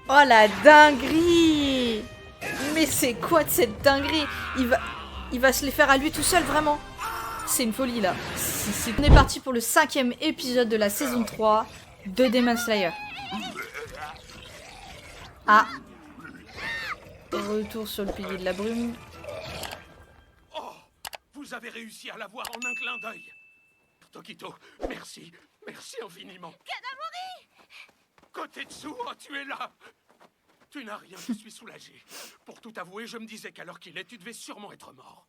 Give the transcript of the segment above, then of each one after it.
Oh la dinguerie! Mais c'est quoi de cette dinguerie? Il va se les faire à lui tout seul, vraiment. C'est une folie là. On est parti pour le 5e épisode de la saison 3 de Demon Slayer. Ah. Retour sur le pilier de la brume. Oh, vous avez réussi à l'avoir en un clin d'œil. Tokito, merci, merci infiniment. Kanamori! Kotetsu, oh, tu es là. Tu n'as rien, je suis soulagé. Pour tout avouer, je me disais qu'à l'heure qu'il est, tu devais sûrement être mort.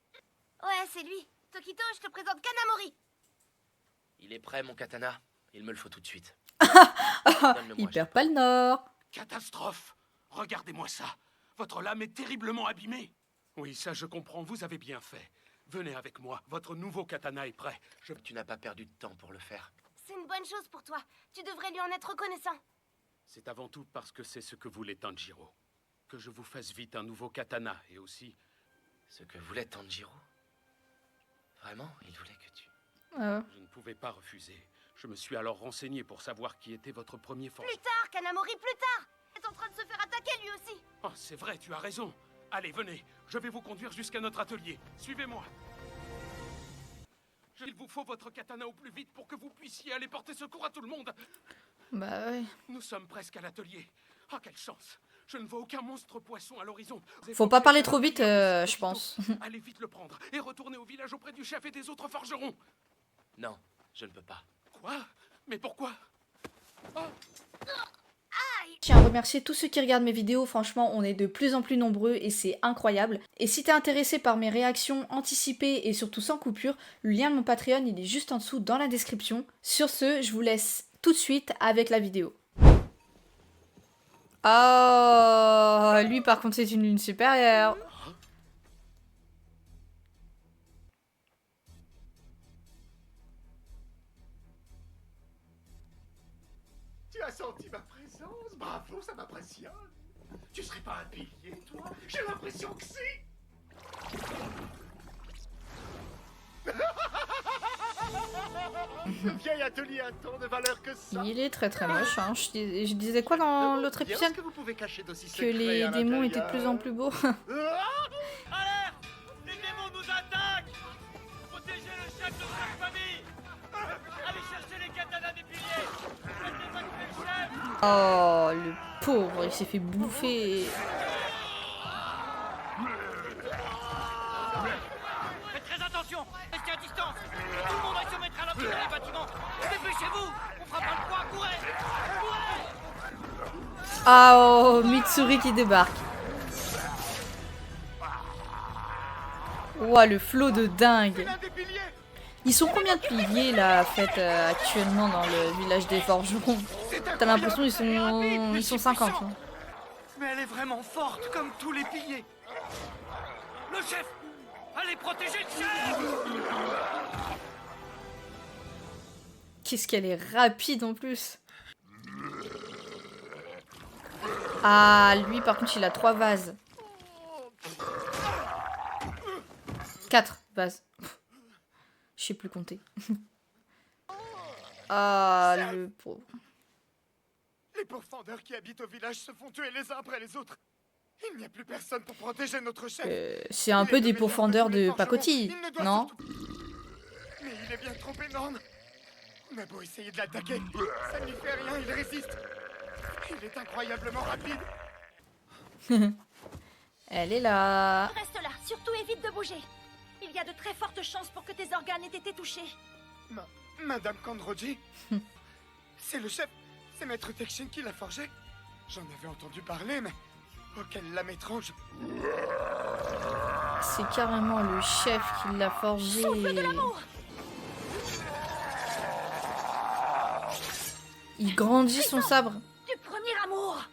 Ouais, c'est lui. Tokito, je te présente Kanamori. Il est prêt, mon katana. Il me le faut tout de suite. Il perd pas le nord. Catastrophe! Regardez-moi ça. Votre lame est terriblement abîmée. Oui, ça je comprends, vous avez bien fait. Venez avec moi, votre nouveau katana est prêt. Tu n'as pas perdu de temps pour le faire. C'est une bonne chose pour toi. Tu devrais lui en être reconnaissant. C'est avant tout parce que c'est ce que voulait Tanjiro. Que je vous fasse vite un nouveau katana, et aussi... Ce que voulait Tanjiro. Vraiment, il voulait que tu... Je ne pouvais pas refuser. Je me suis alors renseigné pour savoir qui était votre premier forgeron. Plus tard, Kanamori, plus tard. Il est en train de se faire attaquer lui aussi. Oh, c'est vrai, tu as raison. Allez, venez, je vais vous conduire jusqu'à notre atelier. Suivez-moi. Il vous faut votre katana au plus vite pour que vous puissiez aller porter secours à tout le monde. Bah ouais. Nous sommes presque à l'atelier. Ah, quelle chance. Je ne vois aucun monstre poisson à l'horizon. Faut pas parler trop vite, je pense. Allez vite le prendre et retournez au village auprès du chef et des autres forgerons. Non, je ne peux pas. Quoi? Mais pourquoi? Oh. Je tiens à remercier tous ceux qui regardent mes vidéos, franchement on est de plus en plus nombreux et c'est incroyable. Et si t'es intéressé par mes réactions anticipées et surtout sans coupure, le lien de mon Patreon il est juste en dessous dans la description. Sur ce, je vous laisse tout de suite avec la vidéo. Oh, lui par contre c'est une lune supérieure. Tu as senti ma présence? Bravo, ça m'impressionne. Tu serais pas un pilier, toi? J'ai l'impression que si. Le vieil atelier a tant de valeur que ça. Il est très très moche, hein. Je disais quoi dans l'autre épisode? Que les démons étaient de plus en plus beaux. Alerte! Les démons nous attaquent! Protégez le chef de votre famille! Allez chercher les katanas des piliers! Faites évacuer le chef! Oh, le pauvre, il s'est fait bouffer. Faites très attention! Restez à distance! Tout le monde va se mettre à l'abri dans les bâtiments! Dépêchez-vous! On fera pas le poids! Courez! Courez! Ah oh, Mitsuri qui débarque. Ouah, le flot de dingue. Ils sont combien de piliers là, faites actuellement dans le village des forgerons? T'as l'impression ils sont 50. Hein. Mais elle est vraiment forte comme tous les piliers! Le chef! Allez protéger le chef! Qu'est-ce qu'elle est rapide en plus. Ah, lui par contre il a 3 vases. 4 vases. Je sais plus compter. Ah, le pauvre. Les pourfendeurs qui habitent au village se font tuer les uns après les autres. Il n'y a plus personne pour protéger notre chef. C'est un peu des pourfendeurs de pacotille, non? Mais il est bien trop énorme. On a beau essayer de l'attaquer, ça ne lui fait rien, il résiste. Il est incroyablement rapide. Elle est là. Reste là, surtout évite de bouger. Il y a de très fortes chances pour que tes organes aient été touchés. Madame Kandroji, c'est le chef, c'est Maître Tekshin qui l'a forgé. J'en avais entendu parler, mais... Oh, quelle lame étrange. C'est carrément le chef qui l'a forgé. Souffle de l'amour! Il grandit son sabre. Du premier amour!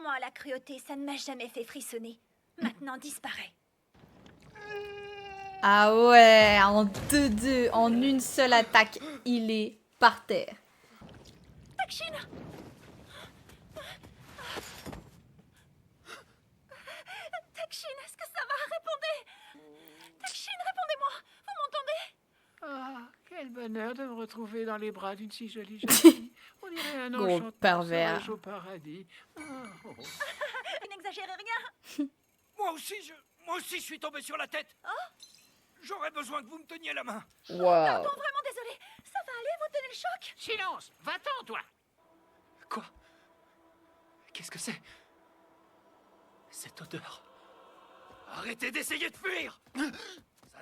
Moi, la cruauté, ça ne m'a jamais fait frissonner. Maintenant, disparaît. Ah ouais, en 2-2, en une seule attaque, il est par terre. Tekshin! Tekshin, est-ce que ça va? Répondez! Tekshin, répondez-moi! Vous m'entendez? Ah, quel bonheur de me retrouver dans les bras d'une si jolie jeune fille. On dirait un Gros enchantement pervers. sauvage au paradis. N'exagérez rien. Moi aussi, je suis tombé sur la tête. J'aurais besoin que vous me teniez la main. Waouh. Vraiment désolée. Ça va aller, vous tenez le choc? Silence, va-t'en, toi. Quoi? Qu'est-ce que c'est? Cette odeur. Arrêtez d'essayer de fuir. Ça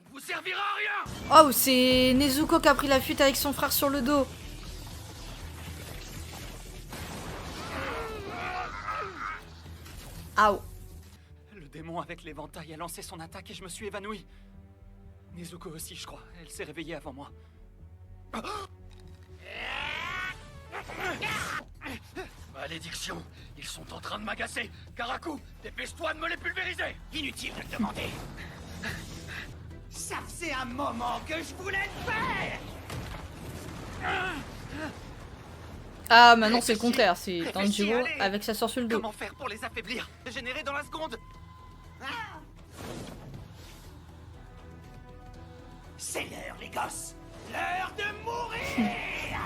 ne vous servira à rien. Oh, c'est Nezuko qui a pris la fuite avec son frère sur le dos. Aouh. Le démon avec l'éventail a lancé son attaque et je me suis évanoui. Nezuko aussi, je crois. Elle s'est réveillée avant moi. Malédiction! Ils sont en train de m'agacer! Karaku, dépêche-toi de me les pulvériser! Inutile de le demander! Ça faisait un moment que je voulais le faire! Ah, maintenant c'est le contraire. C'est Réfléchis, Tanjiro allez. avec sa sœur sur le dos. Comment faire pour les affaiblir? Régénérer dans la seconde? C'est l'heure, les gosses! L'heure de mourir!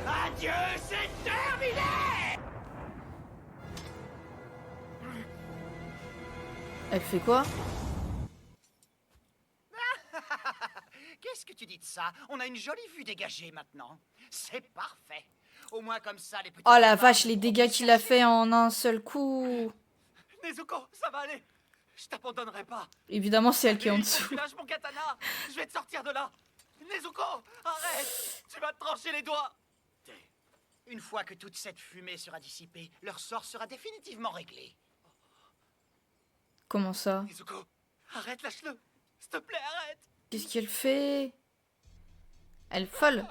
Adieu, c'est terminé! Elle fait quoi? Qu'est-ce que tu dis de ça? On a une jolie vue dégagée maintenant. C'est parfait. Au moins comme ça, les petits... Oh la vache, les dégâts qu'il a fait en un seul coup. Nezuko, ça va aller! Je t'abandonnerai pas! Évidemment, c'est elle qui est en Allez, faut que dessous. tu lâches mon katana! Je vais te sortir de là! Nezuko, arrête! Tu vas te trancher les doigts! Une fois que toute cette fumée sera dissipée, leur sort sera définitivement réglé. Comment ça? Nezuko, arrête, lâche-le! S'il te plaît, arrête! Qu'est-ce qu'elle fait? Elle folle.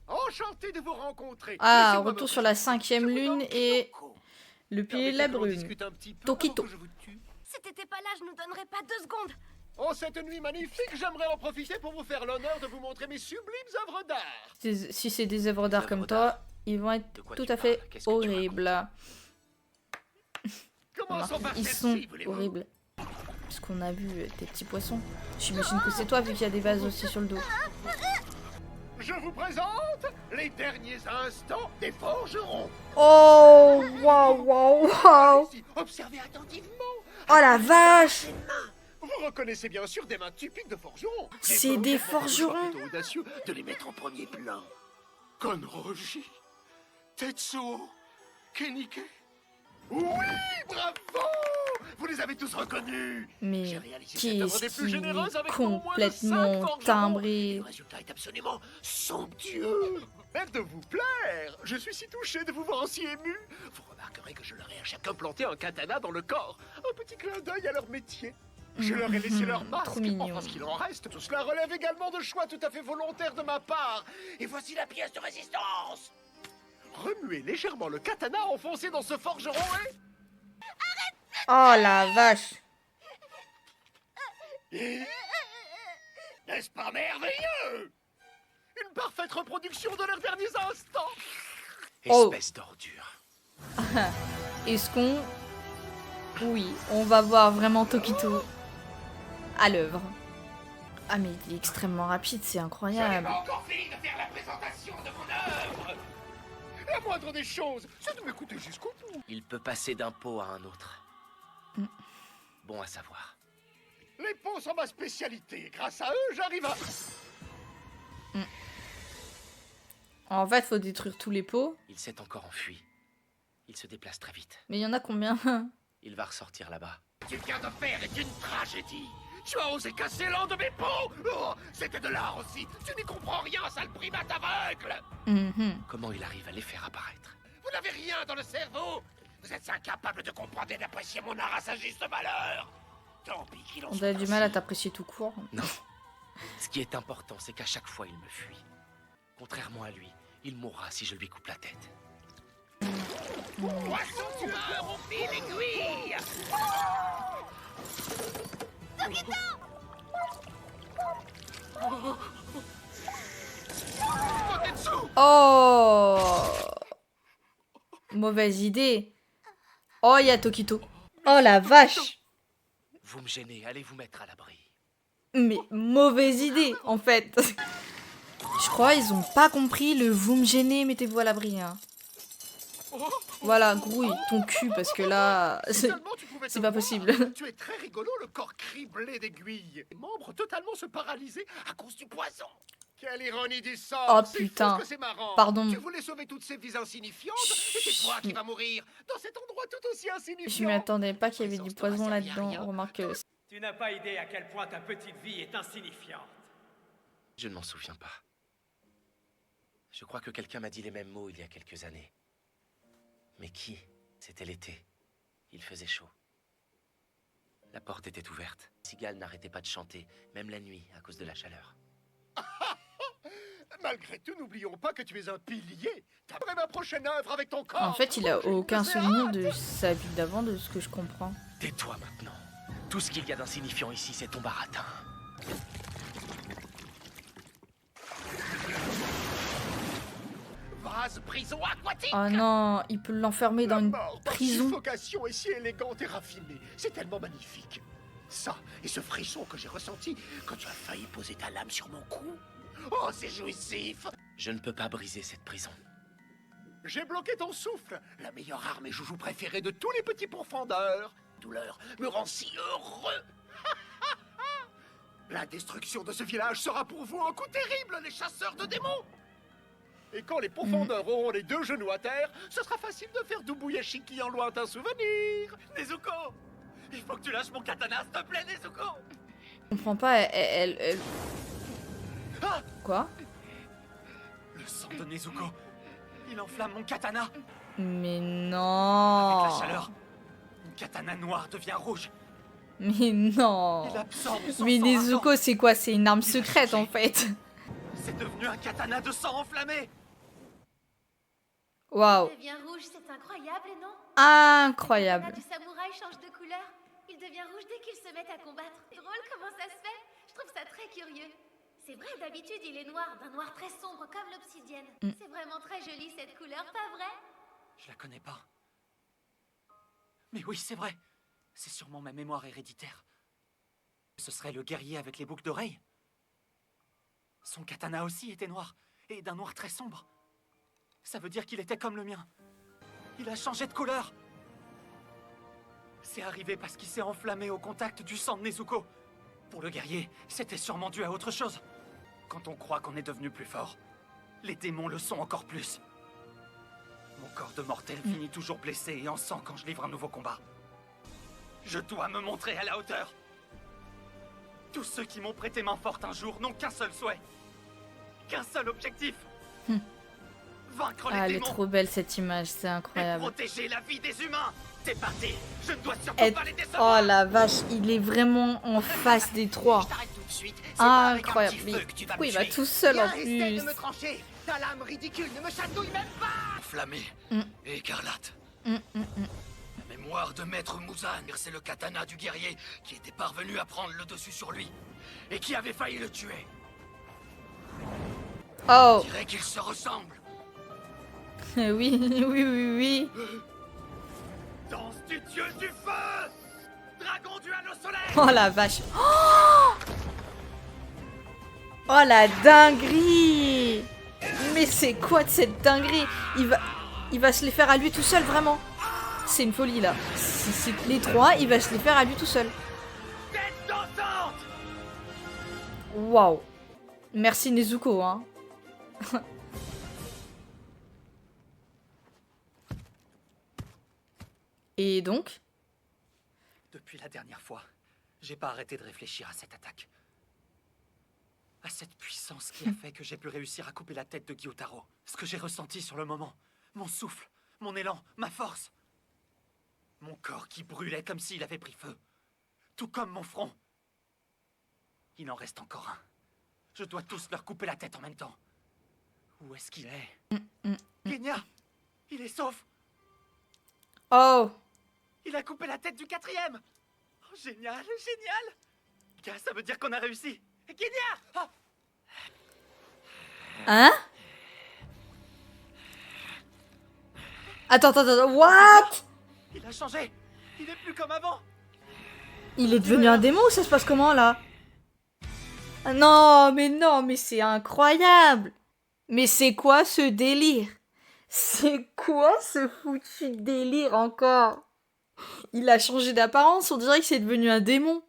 Enchanté de vous rencontrer. Ah, Laissez-moi retour me sur la présenter. 5e Je vous lune nomme et Kyoko. le pilier de la Permettez que l'on brume. discute un petit peu Tokito. avant que je vous tue. Si t'étais pas là, je nous donnerais pas 2 secondes. Oh, cette nuit magnifique, j'aimerais en profiter pour vous faire l'honneur de vous montrer mes sublimes œuvres d'art. Si c'est des œuvres d'art comme toi, ils vont être De quoi tout tu à fait parles? Qu'est-ce que tu horribles. Commençons par Ils celle-ci, sont voulez-vous? horribles. Parce qu'on a vu tes petits poissons. J'imagine que c'est toi vu qu'il y a des vases aussi sur le dos. Je vous présente les derniers instants des forgerons. Oh, waouh, waouh, waouh. Ici, observez attentivement. Oh la vache. Vous reconnaissez bien sûr des mains typiques de forgerons. C'est des forgerons. C'est audacieux de les mettre en premier plan. Konroji, Tetsuo, Kenike. Oui, bravo! Vous les avez tous reconnus. Mais J'ai réalisé cette œuvre des qu'est-ce plus qui généreuses est avec non moins de 5 complètement forgerons. timbré. Le résultat est absolument somptueux. Même de vous plaire. Je suis si touché de vous voir aussi ému. Vous remarquerez que je leur ai à chacun planté un katana dans le corps. Un petit clin d'œil à leur métier. Je leur ai laissé leur masque. Trop mignon. Enfin, ce qu'il en reste. Tout cela relève également de choix tout à fait volontaires de ma part. Et voici la pièce de résistance. Remuez légèrement le katana enfoncé dans ce forgeron et... Oh la vache. N'est-ce pas merveilleux? Une parfaite reproduction de leurs derniers instants. Oh. Espèce d'ordure. Est-ce qu'on... Oui, on va voir vraiment Tokito à l'œuvre. Ah mais il est extrêmement rapide, c'est incroyable. encore fini de faire la présentation de mon œuvre. La moindre des choses, c'est de m'écouter jusqu'au bout. Il peut passer d'un pot à un autre. Bon à savoir. Les pots sont ma spécialité. Grâce à eux, j'arrive à... En fait, faut détruire tous les pots. Il s'est encore enfui. Il se déplace très vite. Mais il y en a combien? Il va ressortir là-bas. Tu viens de faire est une tragédie. Tu as osé casser l'un de mes pots. Oh, c'était de l'art aussi. Tu n'y comprends rien, sale primate aveugle. Mhm. Comment il arrive à les faire apparaître? Vous n'avez rien dans le cerveau. Vous êtes incapable de comprendre et d'apprécier mon art à sa juste valeur. Tant pis qu'il en On soit a du mal à ainsi. t'apprécier tout court. Non. Ce qui est important, c'est qu'à chaque fois, il me fuit. Contrairement à lui, il mourra si je lui coupe la tête. Poisson tueur au fil aiguille. Oh, mauvaise idée. Oh, il y a Tokito. Oh la vache. Vous me gênez, allez vous mettre à l'abri. Mais mauvaise idée, en fait. Je crois ils ont pas compris le vous me gênez, mettez-vous à l'abri. Hein. Voilà, grouille ton cul parce que là, c'est pas possible. Tu es très rigolo, le corps criblé d'aiguilles. Les membres totalement se paralyser à cause du poison. Quelle ironie du sort. Oh C'est putain, fou que c'est marrant. pardon. Tu voulais sauver toutes ces vies insignifiantes et c'est toi qui vas mourir dans cet endroit tout aussi insignifiant. Je m'y attendais pas qu'il y avait du poison là-dedans. Remarque. Tu n'as pas idée à quel point ta petite vie est insignifiante. Je ne m'en souviens pas. Je crois que quelqu'un m'a dit les mêmes mots il y a quelques années. Mais qui? C'était l'été. Il faisait chaud. La porte était ouverte. Cigale n'arrêtait pas de chanter, même la nuit, à cause de la chaleur. Malgré tout, n'oublions pas que tu es un pilier. T'as ma prochaine œuvre avec ton corps. En fait, il a aucun souvenir de sa vie d'avant, de ce que je comprends. Tais-toi maintenant. Tout ce qu'il y a d'insignifiant ici, c'est ton baratin. Vase prison aquatique. Oh non, il peut l'enfermer dans La une mort par prison. suffocation est si élégante et raffinée. C'est tellement magnifique. Ça et ce frisson que j'ai ressenti quand tu as failli poser ta lame sur mon cou. Oh, c'est jouissif. Je ne peux pas briser cette prison. J'ai bloqué ton souffle. La meilleure arme et joujou préférée de tous les petits pourfendeurs. Douleur me rend si heureux. La destruction de ce village sera pour vous un coup terrible, les chasseurs de démons. Et quand les pourfendeurs auront les deux genoux à terre, ce sera facile de faire Dubuyashiki en lointain souvenir. Nezuko, il faut que tu lâches mon katana, s'il te plaît, Nezuko. Je comprends pas, elle... Ah, Quoi? le sang de Nezuko, il enflamme mon katana. Mais Avec non. la chaleur, mon katana noir devient rouge. Mais non. Il absorbe son Mais sang Nezuko, ardent. c'est quoi? C'est une arme secrète en fait. C'est devenu un katana de sang enflammé. Waouh. Il devient rouge, c'est incroyable, non? Incroyable. Le katana du samouraï change de couleur. Il devient rouge dès qu'il se met à combattre. Drôle comment ça se fait. Je trouve ça très curieux. C'est vrai, d'habitude, il est noir, d'un noir très sombre comme l'obsidienne. C'est vraiment très joli cette couleur, pas vrai? Je la connais pas. Mais oui, c'est vrai. C'est sûrement ma mémoire héréditaire. Ce serait le guerrier avec les boucles d'oreilles. Son katana aussi était noir, et d'un noir très sombre. Ça veut dire qu'il était comme le mien. Il a changé de couleur. C'est arrivé parce qu'il s'est enflammé au contact du sang de Nezuko. Pour le guerrier, c'était sûrement dû à autre chose. Quand on croit qu'on est devenu plus fort, les démons le sont encore plus. Mon corps de mortel finit toujours blessé et en sang quand je livre un nouveau combat. Je dois me montrer à la hauteur. Tous ceux qui m'ont prêté main forte un jour n'ont qu'un seul souhait. Qu'un seul objectif. Vaincre les Ah, elle est démons trop belle cette image, c'est et incroyable. protéger la vie des humains. C'est parti. Je ne dois surtout Et- pas les décevoir. Oh la vache, il est vraiment en face des trois. Je t'arrête tout de suite. C'est pas avec un Incroyable. petit Mais feu que tu vas pourquoi me il va tuer. tout seul en Viens, essaie plus? de me trancher. Ta lame ridicule ne me chatouille même pas. Enflammé et écarlate. Mm. La mémoire de Maître Muzan, c'est le katana du guerrier qui était parvenu à prendre le dessus sur lui et qui avait failli le tuer. Oh. Je dirais qu'ils se ressemblent. Oui, oui. Danse du dieu du feu, dragon du halo soleil. Oh la vache. Oh la dinguerie. Mais c'est quoi de cette dinguerie? Il va se les faire à lui tout seul, vraiment. C'est une folie là. Si c'est les trois, il va se les faire à lui tout seul. Tête dansante. Waouh. Merci Nezuko, hein. Et donc? Depuis la dernière fois, j'ai pas arrêté de réfléchir à cette attaque. À cette puissance qui a fait que j'ai pu réussir à couper la tête de Gyutaro. Ce que j'ai ressenti sur le moment. Mon souffle, mon élan, ma force. Mon corps qui brûlait comme s'il avait pris feu. Tout comme mon front. Il en reste encore un. Je dois tous leur couper la tête en même temps. Où est-ce qu'il est, Genya, il est sauf. Oh. Il a coupé la tête du quatrième. Oh, génial, génial. Gars, ça veut dire qu'on a réussi. Genya. Ah. Hein? Attends, what? Il a changé. Il est plus comme avant. Il est devenu un démon ou ça se passe comment là? Non, mais c'est incroyable. Mais c'est quoi ce délire? C'est quoi ce foutu délire encore? Il a changé d'apparence, on dirait que c'est devenu un démon.